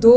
2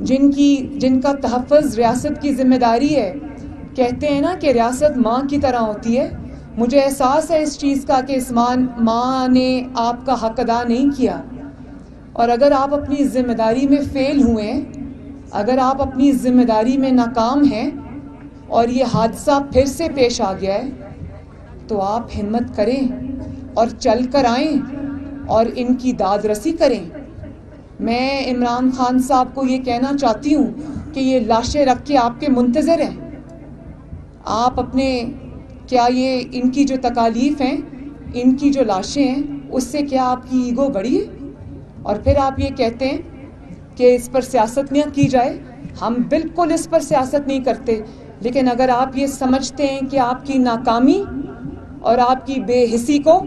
جن کا تحفظ ریاست کی ذمہ داری ہے. کہتے ہیں نا کہ ریاست ماں کی طرح ہوتی ہے. مجھے احساس ہے اس چیز کا کہ اس ماں نے آپ کا حق ادا نہیں کیا، اور اگر آپ اپنی ذمہ داری میں فیل ہوئے، اگر آپ اپنی ذمہ داری میں ناکام ہیں اور یہ حادثہ پھر سے پیش آ گیا ہے، تو آپ ہمت کریں اور چل کر آئیں اور ان کی داد رسی کریں. میں عمران خان صاحب کو یہ کہنا چاہتی ہوں کہ یہ لاشیں رکھ کے آپ کے منتظر ہیں. آپ اپنے کیا یہ ان کی جو تکالیف ہیں، ان کی جو لاشیں ہیں، اس سے کیا آپ کی ایگو بڑھی ہے؟ اور پھر آپ یہ کہتے ہیں کہ اس پر سیاست نہ کی جائے. ہم بالکل اس پر سیاست نہیں کرتے، لیکن اگر آپ یہ سمجھتے ہیں کہ آپ کی ناکامی اور آپ کی بے حسی کو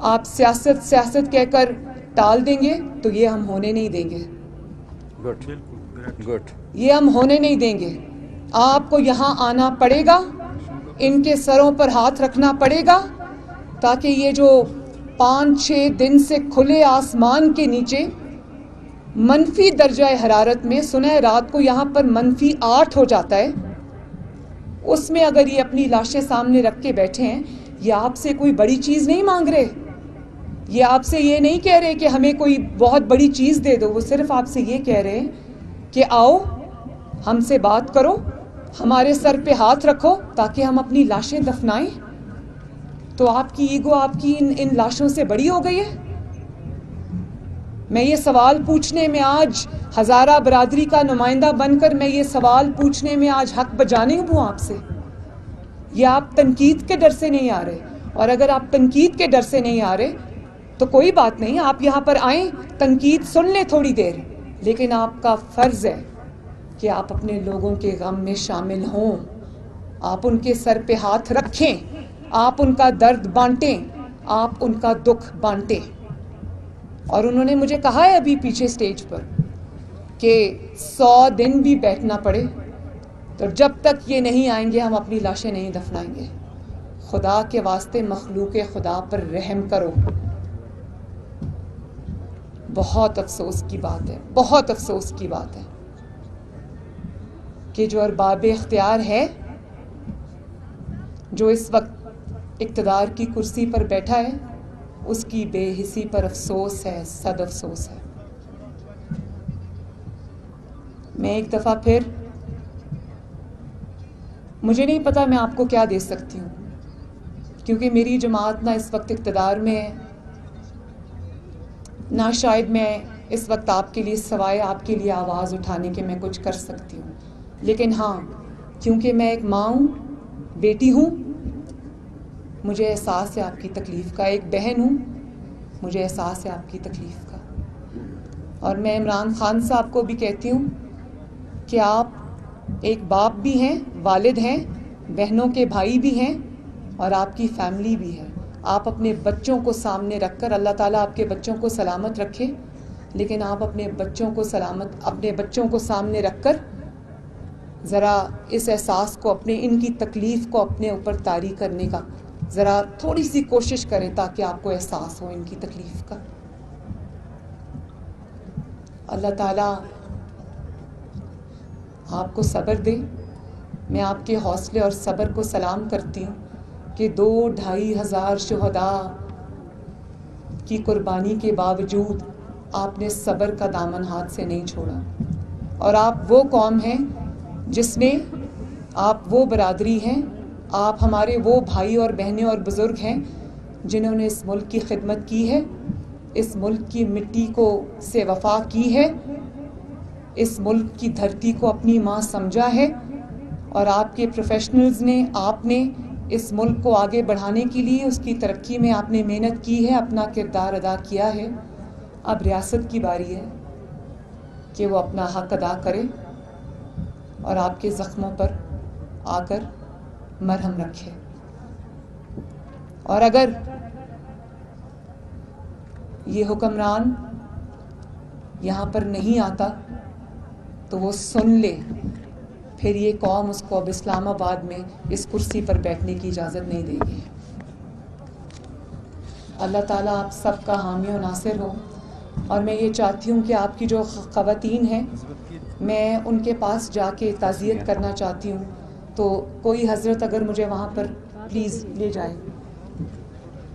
آپ سیاست کہہ کر ٹال دیں گے تو یہ ہم ہونے نہیں دیں گے. گڈ. یہ ہم ہونے نہیں دیں گے. آپ کو یہاں آنا پڑے گا، ان کے سروں پر ہاتھ رکھنا پڑے گا، تاکہ یہ جو 5-6 دن سے کھلے آسمان کے نیچے منفی درجہ حرارت میں، سنا ہے رات کو یہاں پر -8 ہو جاتا ہے، اس میں اگر یہ اپنی لاشیں سامنے رکھ کے بیٹھے ہیں، یہ آپ سے کوئی بڑی چیز نہیں مانگ رہے. یہ آپ سے یہ نہیں کہہ رہے کہ ہمیں کوئی بہت بڑی چیز دے دو. وہ صرف آپ سے یہ کہہ رہے ہیں کہ آؤ ہم سے بات کرو، ہمارے سر پہ ہاتھ رکھو تاکہ ہم اپنی لاشیں دفنائیں. تو آپ کی ایگو آپ کی ان لاشوں سے بڑی ہو گئی ہے. میں یہ سوال پوچھنے میں آج ہزارہ برادری کا نمائندہ بن کر میں یہ سوال پوچھنے میں آج حق بجانب ہوں آپ سے. یہ آپ تنقید کے ڈر سے نہیں آ رہے، اور اگر آپ تنقید کے ڈر سے نہیں آ رہے تو کوئی بات نہیں، آپ یہاں پر آئیں، تنقید سن لیں تھوڑی دیر، لیکن آپ کا فرض ہے کہ آپ اپنے لوگوں کے غم میں شامل ہوں. آپ ان کے سر پہ ہاتھ رکھیں، آپ ان کا درد بانٹیں، آپ ان کا دکھ بانٹیں. اور انہوں نے مجھے کہا ہے ابھی پیچھے سٹیج پر کہ 100 دن بھی بیٹھنا پڑے تو جب تک یہ نہیں آئیں گے ہم اپنی لاشیں نہیں دفنائیں گے. خدا کے واسطے مخلوق خدا پر رحم کرو. بہت افسوس کی بات ہے، بہت افسوس کی بات ہے کہ جو ارباب اختیار ہے، جو اس وقت اقتدار کی کرسی پر بیٹھا ہے، اس کی بے حسی پر افسوس ہے، صد افسوس ہے. میں ایک دفعہ پھر، مجھے نہیں پتا میں آپ کو کیا دے سکتی ہوں، کیونکہ میری جماعت نہ اس وقت اقتدار میں ہے، نہ شاید میں اس وقت آپ کے لیے سوائے آپ کے لیے آواز اٹھانے کے میں کچھ کر سکتی ہوں. لیکن ہاں، کیونکہ میں ایک ماں ہوں، بیٹی ہوں، مجھے احساس ہے آپ کی تکلیف کا. ایک بہن ہوں، مجھے احساس ہے آپ کی تکلیف کا. اور میں عمران خان صاحب کو بھی کہتی ہوں کہ آپ ایک باپ بھی ہیں، والد ہیں، بہنوں کے بھائی بھی ہیں، اور آپ کی فیملی بھی ہے. آپ اپنے بچوں کو سامنے رکھ کر، اللہ تعالیٰ آپ کے بچوں کو سلامت رکھے، لیکن آپ اپنے بچوں کو سامنے رکھ کر ذرا اس احساس کو، ان کی تکلیف کو اپنے اوپر طاری کرنے کا ذرا تھوڑی سی کوشش کریں تاکہ آپ کو احساس ہو ان کی تکلیف کا. اللہ تعالیٰ آپ کو صبر دے. میں آپ کے حوصلے اور صبر کو سلام کرتی ہوں کہ 2-2.5 ہزار شہداء کی قربانی کے باوجود آپ نے صبر کا دامن ہاتھ سے نہیں چھوڑا. اور آپ وہ قوم ہیں جس میں، آپ وہ برادری ہیں، آپ ہمارے وہ بھائی اور بہنیں اور بزرگ ہیں جنہوں نے اس ملک کی خدمت کی ہے، اس ملک کی مٹی سے وفا کی ہے، اس ملک کی دھرتی کو اپنی ماں سمجھا ہے. اور آپ کے پروفیشنلز نے، آپ نے اس ملک کو آگے بڑھانے کے لیے، اس کی ترقی میں آپ نے محنت کی ہے، اپنا کردار ادا کیا ہے. اب ریاست کی باری ہے کہ وہ اپنا حق ادا کرے اور آپ کے زخموں پر آ کر مرہم رکھے. اور اگر یہ حکمران یہاں پر نہیں آتا تو وہ سن لے، پھر یہ قوم اس کو اب اسلام آباد میں اس کرسی پر بیٹھنے کی اجازت نہیں دے گی. اللہ تعالیٰ آپ سب کا حامی و ناصر ہو. اور میں یہ چاہتی ہوں کہ آپ کی جو خواتین ہیں میں ان کے پاس جا کے تعزیت کرنا چاہتی ہوں، تو کوئی حضرت اگر مجھے وہاں پر پلیز لے جائے۔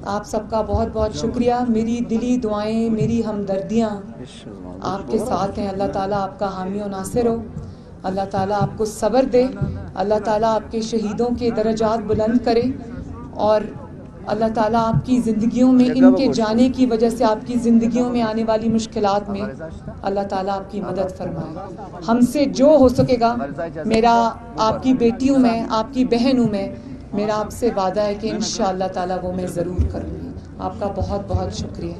آپ سب کا بہت بہت شکریہ، میری دلی دعائیں، میری ہمدردیاں آپ کے ساتھ ہیں۔ اللہ تعالیٰ آپ کا حامی و ناصر ہو، اللہ تعالیٰ آپ کو صبر دے، اللہ تعالیٰ آپ کے شہیدوں کے درجات بلند کرے، اور اللہ تعالیٰ آپ کی زندگیوں میں ان کے جانے کی وجہ سے آپ کی زندگیوں میں آنے والی مشکلات میں اللہ تعالیٰ آپ کی مدد فرمائے۔ ہم سے جو ہو سکے گا، میرا آپ کی بیٹی ہوں میں، آپ کی بہن ہوں میں، میرا آپ سے وعدہ ہے کہ انشاءاللہ تعالیٰ وہ میں ضرور کروں گی۔ آپ کا بہت بہت شکریہ۔